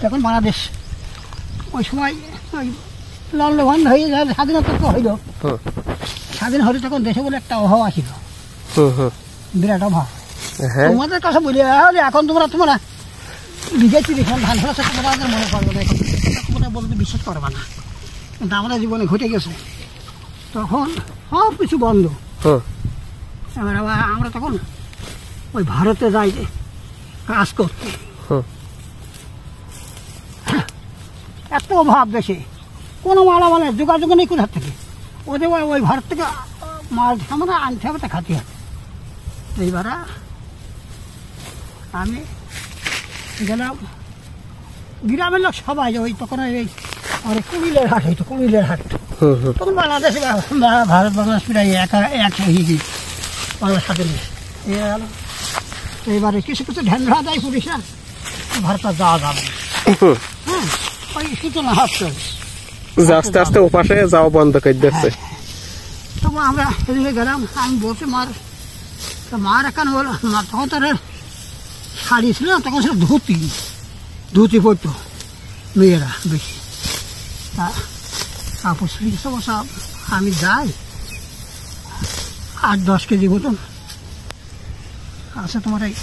তখন বাংলাদেশ ওই সময় ওই লন্ডভন্ড হয়ে স্বাধীনতা তো হইল, স্বাধীন হলে তখন দেশে বলে একটা অভাব আসিল, বিরাট অভাব। তোমাদের কাছে বলি এখন তোমরা বিঘে 30 ধান ফেলেছে, তোমাদের মনে করবে না, তোমরা বলতে বিশ্বাস করবে না, কিন্তু আমাদের জীবনে ঘটে গেছে। তখন সব কিছু বন্ধ। এবার আমরা তখন ওই ভারতে যাই কাজ করতে, এত অভাব দেশে, কোনো মালামালে যোগাযোগ নেই কোথার থেকে। ওদের ওই ভারত থেকে মাল আমরা আনতে হবে, তা খাতে হবে। এইবারে আমি গেলাম, গ্রামের লোক সবাই ওই তখন এই কুমিল্লার হাট হইতো, কুমিল্লার হাট। তখন বাংলাদেশ ভারত বাংলাদেশ প্রায় এক হয়ে গিয়ে বাংলার সাথে নিয়ে গেল। এইবারে কিছু কিছু ঢেন্ডা দেয় পুলিশরা, ভারত যাওয়া যাবে। হ্যাঁ, ওই সূচনা হচ্ছে আস্তে আস্তে ওপাশে যাওয়া বন্ধ করে দিচ্ছে। তবু আমরা এদিকে গেলাম, আমি বলছি মার এখন হলো, তখন তার শাড়ি ছিল না, তখন ছিল ধুতি পরতো মেয়েরা বেশি। তা কাপড় শাড়ি সব আমি যাই 8-10 কেজি মতন আছে তোমার এই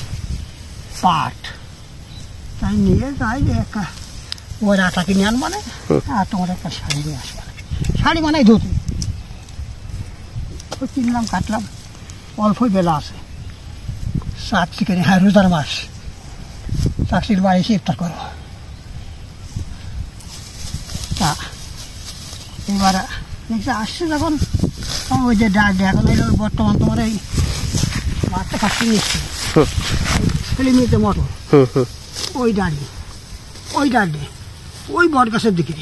পাট, তাই নিয়ে যাই যে ওই আটা কিনে আন মানে, আর তোমার একটা শাড়ি নিয়ে আসবে, শাড়ি মানে ধুতি। ওই কিনলাম, কাটলাম, অল্পই বেলা আছে, চাকরি করে, হ্যাঁ রোজার মাস, চাকরির বাড়ি এসে ইফতার করো। তা এবার দেখছি আসছে যখন ওই যে ডাক এখন বর্তমান তোমার এই মাছটা খাচ্ছি নিচ্ছে ফিলিমিতে মটর, ওই দাঁড়িয়ে ওই বট গাছের দিকে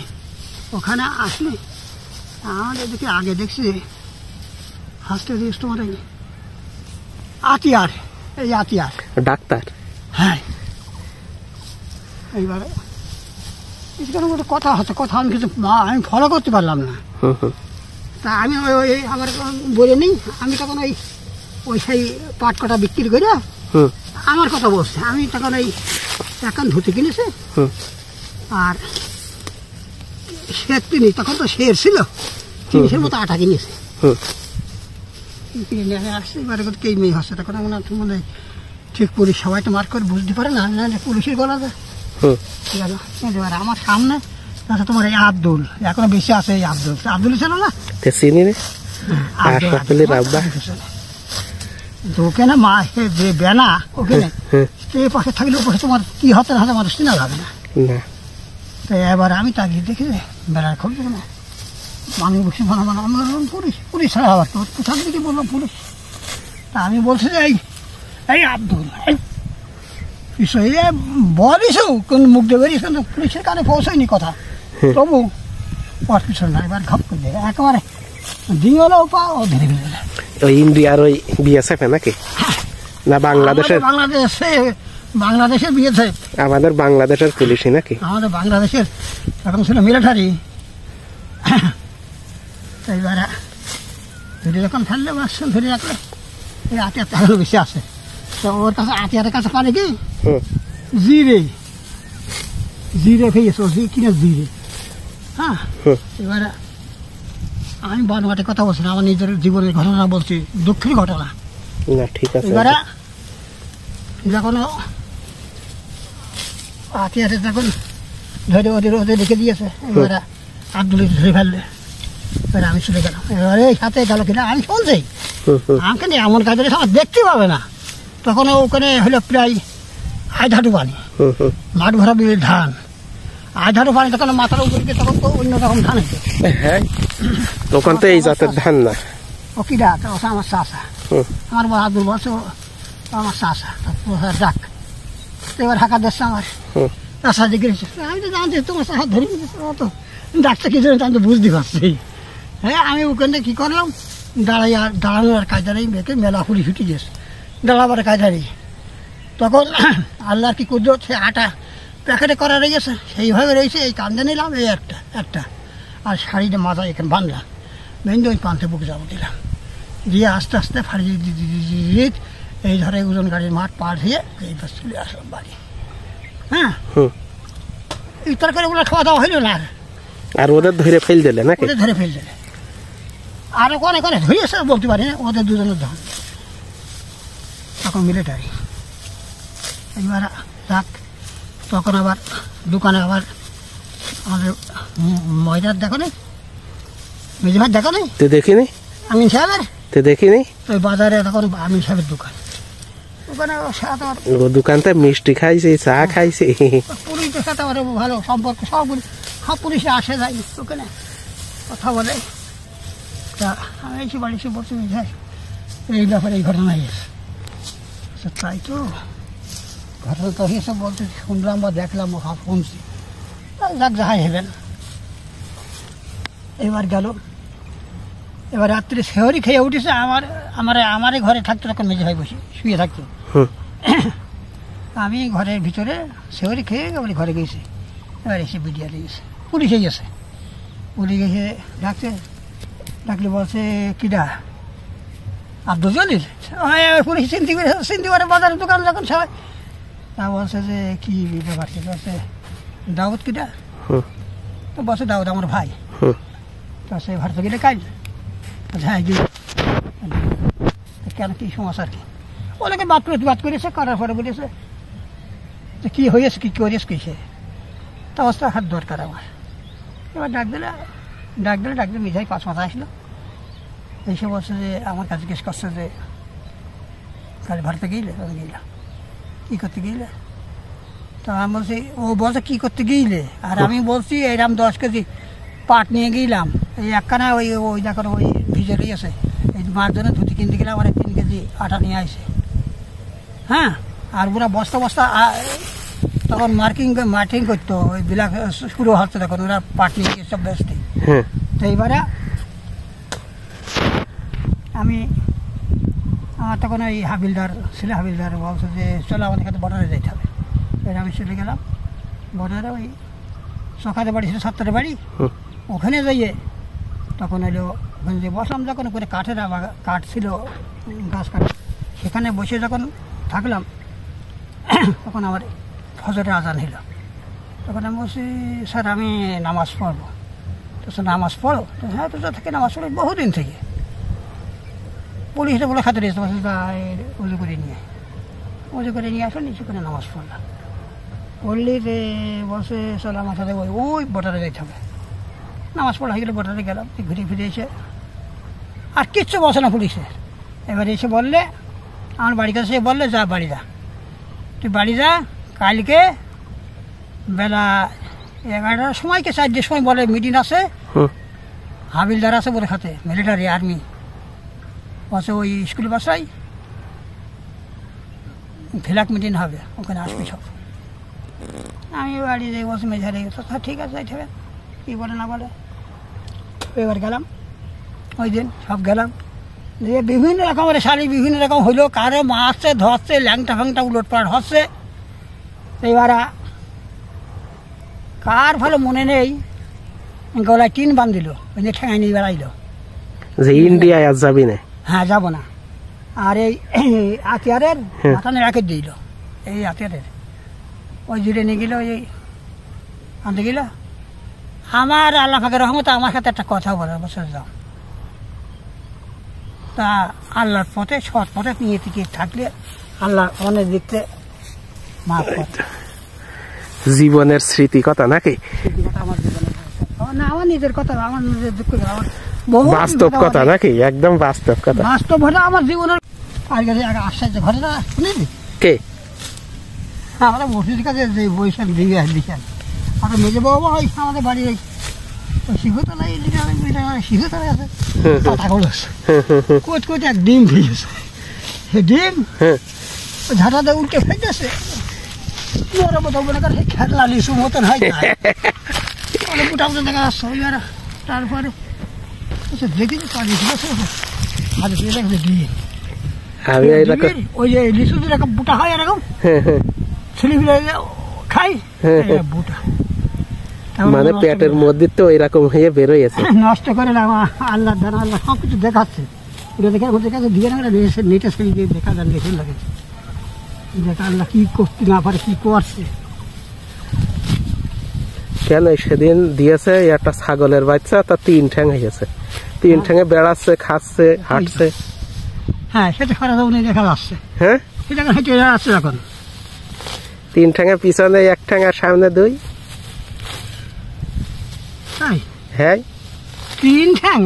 ওখানে আসলে আমাদের দিকে আগে দেখছি ফার্স্টে দিয়েছ তোমার এই আতিয়ার, এই আতিয়ার ডাক্তার। হ্যাঁ, এইবারে কিছুক্ষণের মধ্যে কথা হচ্ছে, কথা আমি কিছু আমি ফলো করতে পারলাম না। তা আমি ওই আবার বলে নিই, আমি তখন ওই সেই পাট কটা বিক্রি করে আমার কথা বলছে। আমি তখন ওই এখন ধুতে কিনেছে, আর শের তিনি তখন তো শের ছিল, 30-এর মতো আটা কিনেছে, কিনে নিয়ে আসছে। এবারে কে মেয়ে হচ্ছে তখন আমার মানে ঠিক পুলিশ সবাই তো মার করে বুঝতে পারে না, পুলিশের গলা যায়। এবার আমার সামনে তোমার এই আব্দুল, এখনো বেশি আছে, এই আব্দুল ছিল না, ওকে না মা যে বেনা ওখানে পাশে থাকলে ওপাশে তোমার কি হতে না হতে মানুষ চিনা যাবে না। তো এবার আমি তাকে দেখে বেড়ার খবর না, মানুষ বসে আমরা পুলিশ ছাড়া আবার তো কোথাও দিকে বললাম পুলিশ। তা আমি বলছি যে এই আব্দুল বলিস কোন মুখ দিয়ে বেরিয়েছ, কিন্তু পুলিশের কানে পৌঁছায়নি কথা, তবু ওর পিছনে না। এবার ঘপ করে দেয় একেবারে ডিঙলেও পা ও ধরে ফেলে। ওই ইন্ডিয়ার ওই বিএসএফ নাকি না বাংলাদেশের? বাংলাদেশের বিএসএফ, আমাদের বাংলাদেশের পুলিশই নাকি? আমাদের বাংলাদেশের এখন ছিল মিলিটারি। এইবারে ধরে যখন ফেললে বাসন ধরে রাখলে এই আতিয়ার টাকারও বেশি আছে, তো ওর কাছে আতিয়ারের কাছে পারে কি জিরে খেয়েছে, কিনে জিরে। হ্যাঁ, এবারে আমি বানঘাটে কথা বলছি না, আমার নিজের জীবনের ঘটনা বলছি, দুঃখের ঘটনা। ঠিক আছে। এবারে যখন আতিয়ারে যখন ধরে ওদের রেখে দিয়েছে, এবারে আব্দুল ধরে ফেললে, এবারে আমি চলে গেলাম। এবারে এই সাথে গেল কিনা আমি শুনছি, আমাকে নিয়ে এমন কাজ আমার দেখতে পাবে না। তখন ওখানে হলো প্রায় 8 হাঁটু পানি, মাঠ ভরা বিলের ধান, 8 হাঁটু পানি, তখন মাথার উপরে তখন তো অন্যরকম ধান হয়েছে। হ্যাঁ, তখন তো এই জাতের ধান না। ও কি ডাক, ওটা আমার চাষা, আমার বাহাদুর বলছে আমার চাষা, ডাক। এবার হাঁকা দিচ্ছে আমার চাষা যে গেছে, আমি তো জানছি তোমার চাষা ধরে তো ডাকছে কি জন্য, আমি তো বুঝতে পারছি। হ্যাঁ, আমি ওখানে কি করলাম, দাঁড়ানোর কাজ দাঁড়িয়ে মেয়েকে মেলা ফুলি ছুটি গেছে, দাঁড়াবার কাজ দাঁড়িয়ে। তখন আল্লাহর কি করছে, সে আটা প্যাকেটে করা রয়েছে, সেইভাবে রয়েছে। এই কান্দে নিলাম, এই একটা আর শাড়িটা মাথায় এখানে বাঁধলাম, বেঁধে ওই পান্তে বুকে যাবো দিলাম, দিয়ে আস্তে আস্তে ফাড়িয়ে এই ধরে ওজন গাড়ির মাঠ পার হয়ে এই বাস চলে আসলাম বাড়ি। হ্যাঁ, ইফতার করে ওগুলো খাওয়া দাওয়া হইল না। আর ওদের ধরে ফেল দিলে নাকি? ওদের ধরে ফেল দিলে। আর অনেক অনেক ধরিয়েছে বলতে পারি না, ওদের দুজনের ধন তখন মিলিটারি। এইবার রাত তখন আবার দোকানে আবার আমাদের ময়দার দেখো নেই, মেজি ভাত দেখো নেই, তো দেখিনি। আমিন সাহেবের তো দেখিনি। ওই বাজারে তখন আমিন সাহেবের দোকান, ওখানে সাথে ও দোকানটা মিষ্টি খাইছে, চা খাইছে। পুলিশের সাথে আমার ভালো সম্পর্ক, সবগুলি সব পুলিশে আসে যায় ওখানে কথা বলে। তা আমি এসে বাড়ি এসে বলছি যাই এই ব্যাপারে এই ঘটনা হয়েছে। তাই তো ঘটনা তো হয়েছে বলতে শুনলাম বা দেখলাম, সব শুনছি, যাক যাহাই হেবেন। এবার গেল, এবার রাত্রে সেহরি খেয়ে উঠেছে। আমারই ঘরে থাকতো তখন মেজে ভাই বসে শুয়ে থাকতো। আমি ঘরের ভিতরে সেহরি খেয়ে বলে ঘরে গেছি। এবার এসে বিডিআরে গেছে, পুলিশে গেছে। পুলিশ এসে ডাকলে বলছে কিডা আব্দুল জলিল। পুলিশ চিনতে পারে বাজারের দোকান যখন সবাই। তা বলছে যে কি ব্যাপার, কি বলছে দাউদ কিডা? তো বলছে দাউদ আমার ভাই। তো সে ভারত গেলে কাজ। হ্যাঁ গিয়ে কেন কি সমস্যা আর কি ওনাকে বাদ করেছে, করার পরে বলেছে যে কী হয়েছে, কী করেছে কিসে, তা অবস্থা হাত দরকার আমার। এবার ডাক দিলে মিঠাই 5 মাথা আসলো, এসে বলছে যে আমার কাছে জিজ্ঞেস করছে যে কাল ভারতে গেলে? গেলাম। কী করতে গেলে? তো আমি বলছি, ও বলছে কী করতে গেলে? আর আমি বলছি এরকম 10 কেজি পাট নিয়ে গেলাম, এই একখানা ওই দেখুন ওই ভিজে রয়েছে, এই মার জন্য ধুতি কিনতে গেলাম, আর 3 কেজি আটা নিয়ে আসে। হ্যাঁ, আর ওরা বস্তা তখন মার্কিং করতো, ওই বিলাক শুরু হচ্ছে তখন ওরা পাট নিয়ে গিয়ে সব বেচতে। তো এইবারে আমার তখন ওই হাবিলদার বলছে যে চলো আমাদের কাছে বর্ডারে যেতে হবে। এবার আমি চলে গেলাম বর্ডারে, ওই সকালে বাড়ি ছিল 7টার বাড়ি, ওখানে যাইয়ে তখন হলো ওখানে যে বসলাম, যখন করে কাঠ ছিল গাছ কাঠ, সেখানে বসে যখন থাকলাম তখন আমার ফজরের আজান হলো। তখন আমি বলছি স্যার আমি নামাজ পড়বো। তো স্যার নামাজ পড়ো? তো হ্যাঁ, তো থেকে নামাজ পড়ো বহুদিন থেকে। পুলিশটা বলে খাতে এসে বলছে উজু করে নিয়ে আসো, নিচে করে নামাজ পড়লাম। পড়লি যে বসে চলো আমার সাথে ওই বর্ডারে যেতে হবে। নামাজ পড়া হয়ে গেলে বর্ডারে গেলাম, ঘুরে ফিরে এসে আর কিচ্ছু বসে না পুলিশের। এবার এসে বললে আমার বাড়ির কাছে বললে যা বাড়ি যা, তুই বাড়ি যা, কালকে বেলা 11টার সময় কি 4টার সময় বলে মিটিং আছে, হাবিলদার আছে বলে খাতে, মিলিটারি আর্মি বসে ওই স্কুল বাসায় ফ্ল্যাগ মিটিং হবে, ওখানে আসবি সব। আমি বাড়ি যাই বসে মেঝারে, ঠিক আছে যাইতে হবে, কী বলে না বলে। এবার গেলাম, ওই দিন সব গেলাম, যে বিভিন্ন রকমের শাড়ি বিভিন্ন রকম হইলো, কারো মারছে ধরছে, ল্যাংটা ফ্যাংটা উলট পালট হচ্ছে। এবার কার ভালো মনে নেই, গলায় টিন বান্ধিল, ওই যে ঠেঙাই নিয়ে বেড়াইলো যে ইন্ডিয়ায় আজ যাবি না। হ্যাঁ যাবো না। আর এই আতিয়ারের মাথানে রাখে দিল, এই আতিয়ারের ওই জুড়ে নিয়ে গেল, ওই আনতে গেল। আমার আল্লাহ পাকের রহমতে আমার সাথে একটা কথা বলার বছর যাও, তা আল্লাহর পথে সৎ পথে নিয়ে থেকে থাকলে আল্লাহ অনেক দেখতে মাফ করে। জীবনের স্মৃতি কথা নাকি? আমার জীবনের না, আমার নিজের কথা, আমার নিজের দুঃখ, আমার বাস্তব কথা নাকি? একদম বাস্তব কথা, বাস্তব ঘটনা আমার জীবনের। আর কাছে আশ্চর্য ঘটনা শুনেছি কে? আমরা মসজিদের কাছে যে বৈশাখ দিকে দিচ্ছেন, আমরা মেজে বাবা ওই আমাদের বাড়ির ওই শিশুতলায় শিশুতলায় আছে, পাতা খোলস কোচ এক ডিম ভিজেছে, সে ডিম ঝাঁটাতে উল্টে ফেলতেছে, ওরা মতো মনে করে খেলা লিচু মতন হয়, মোটা মতো দেখা যাচ্ছে। ওইবার তারপরে দেখি পানি দিয়ে ওই যে লিচু যেরকম বুটা হয় এরকম ছেলে খাই বুটা, মানে পেটের মধ্যে তো এরকম হয়ে বেরোয়েছে। নষ্ট করে না, আল্লাহ দ্বারা আল্লাহ সব কিছু দেখাচ্ছে, ওটা দেখে আমাদের কাছে দিয়ে না নেটে ছেড়ে দিয়ে দেখা যান দেখে লাগে দেখা আল্লাহ কি করতে না পারে কি করছে। কেন সেদিন দিয়েছে একটা ছাগলের বাচ্চা, তার 3 ঠ্যাং হয়েছে, 3 ঠ্যাঙে বেড়াচ্ছে, খাচ্ছে, হাঁটছে। হ্যাঁ সেটা খারাপ হবে দেখা যাচ্ছে। হ্যাঁ সেটা হেঁটে যাচ্ছে এখন 3 ঠ্যাঙের পিছনে 1 ঠ্যাং আর সামনে 2। তাই হ্যাঁ 3 ঠ্যাং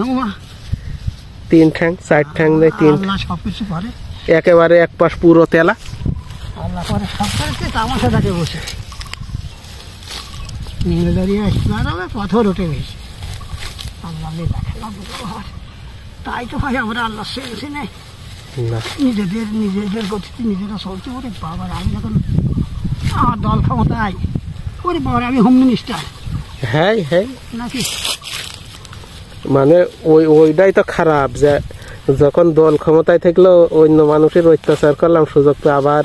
3 ঠ্যাং, 4 ঠ্যাং নেই, 3 আল্লাহ সব কিছু করে, একেবারে এক পাশ পুরো তেলা। আল্লাহ করে সব করেছে তামাশা থাকে বসে নিয়ে দাঁড়িয়ে হবে পাথর উঠে গেছে। আল্লাহ খেলা বুঝতে হয়, তাই তো হয় আমরা আল্লাহ সেন্সে নেই, না নিজেদের গতিতে নিজেরা চলতে পারে। বাবার আমি যখন আমার দল ক্ষমতায় ওরে বাবার আমি হোম মিনিস্টার। হ্যাঁ হ্যাঁ নাকি মানে ওইটাই তো খারাপ, যে যখন দল ক্ষমতায় থাকলো অন্য মানুষের অত্যাচার করলাম, সুযোগ তো আবার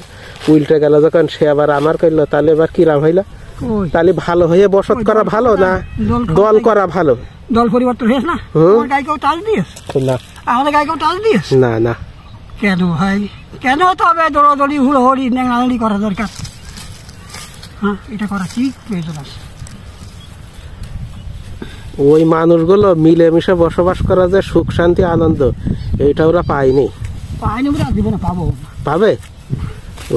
উল্টে গেল, যখন সে আবার আমার করলো, তাহলে এবার কিরাম হইলো? তাহলে ভালো হয়ে বসত করা ভালো না দল করা ভালো? দল পরিবর্তন হয়েছে না, আমার গায়ে কেউ টাচ দিয়েছ না, আমাদের গায়ে কেউ টাচ দিয়েছ না না। কেন ভাই কেন তবে দৌড়াদৌড়ি হুড়োহুড়ি নেঙাড়ি করা দরকার? হ্যাঁ এটা করা কি প্রয়োজন আছে? ওই মানুষগুলো মিলেমিশে বসবাস করা, যে সুখ শান্তি আনন্দ, এইটা ওরা পায়নি। পাইনি বলে জীবনে পাবো পাবে?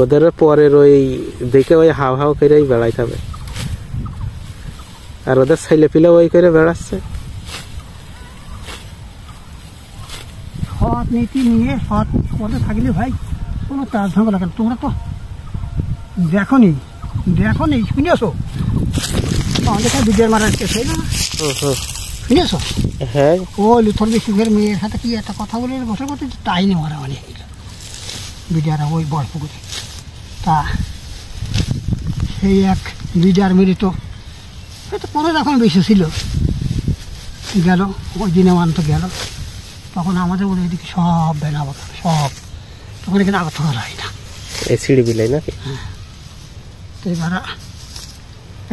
ওদের পরের ওই দেখে ওই হাও হাও করেই বেড়াইতে হবে, আর ওদের ছেলে পিলে ওই করে বেড়াচ্ছে। সৎ নীতি নিয়ে সৎ পথে থাকলে ভাই কোনো কাজ হবে না। কেন তোমরা তো দেখনি শুনেছো আমাদের কাছে বিজয় মারা সেই না শুনেছো? হ্যাঁ ও লুথরবি সিংহের মেয়ের সাথে কি একটা কথা বলে বসে করতে তাই নিয়ে মারামারি হইল বিডিয়ারা ওই বড় পুকুরে। তা সেই এক বিডিয়ার মেরে তো হয়তো পরে যখন বেশি ছিল গেল, ওই দিনে মানত গেল, তখন আমাদের ওদের এদিকে সব বেনাবো সব, তখন এখানে আবার থাকা হয় না, এই সিঁড়ি বিলাই নাকি? হ্যাঁ তো এবার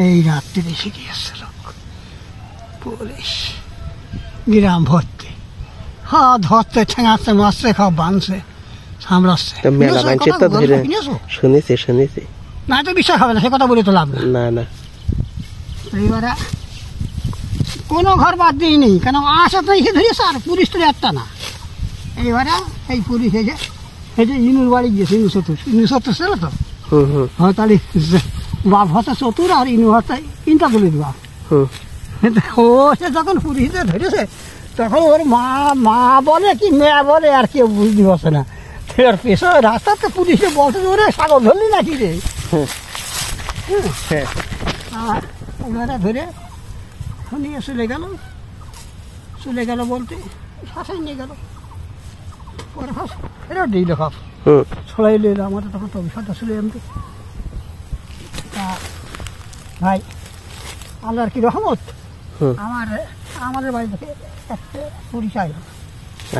এই রাত্রে এসে গিয়েছে লোক পুলিশ গ্রাম ভর্তি, হ্যাঁ ধরতে ঠেঙাচ্ছে মারছে সব বাঁধছে সামলাচ্ছে। মেলা মানুষের তো ধরে শুনেছি না তো বিশ্বাস হবে না, সে কথা বলে তো লাভ না না। এইবারে কোনো ঘর বাদ দিইনি, কেন আসা তো এসে ধরেছে, আর পুলিশ তো একটা না। এইবারে এই পুলিশ এসে এই যে ইনুর বাড়ি গিয়েছে, ইনু সত্তর ছিল তো, হ্যাঁ তাহলে বাপ হচ্ছে চতুর আর ইনু হচ্ছে ইনটা তুলির বাপ। ও সে যখন পুলিশে ধরেছে তখন ওর মা বলে কি মেয়া বলে আর কেউ বুঝতে পারছে না। ফের পেছনে রাস্তাতে পুলিশে বলছে ওরে ছাগল ধরলি নাকি রে, আর ওনারা ধরে নিয়ে চলে গেল বলতে শাসাই নিয়ে গেল, পরে ফেরত দিল সব ছড়াই নিল। আমাদের তখন তো অভিজ্ঞতা ছিল এমনি। তা ভাই আল্লাহর কি রহমত, আমাদের বাড়ি থেকে একটা পরিচয়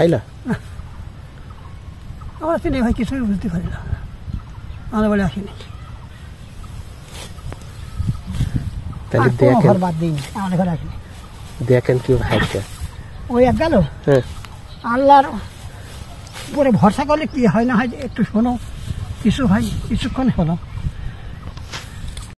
আইলা, আমরা চিনি ভাই কিছুই বুঝতে পারি না, আমাদের বাড়ি আসেনি। ঘর বাদ দিইনি, আমাদের ঘরে আসেনি। দেখেন কি ভাগ্য, ওই এক গেল। আল্লাহর উপরে ভরসা করলে কি হয় না হয় একটু শোনো, কিছু ভাই কিছুক্ষণ হলো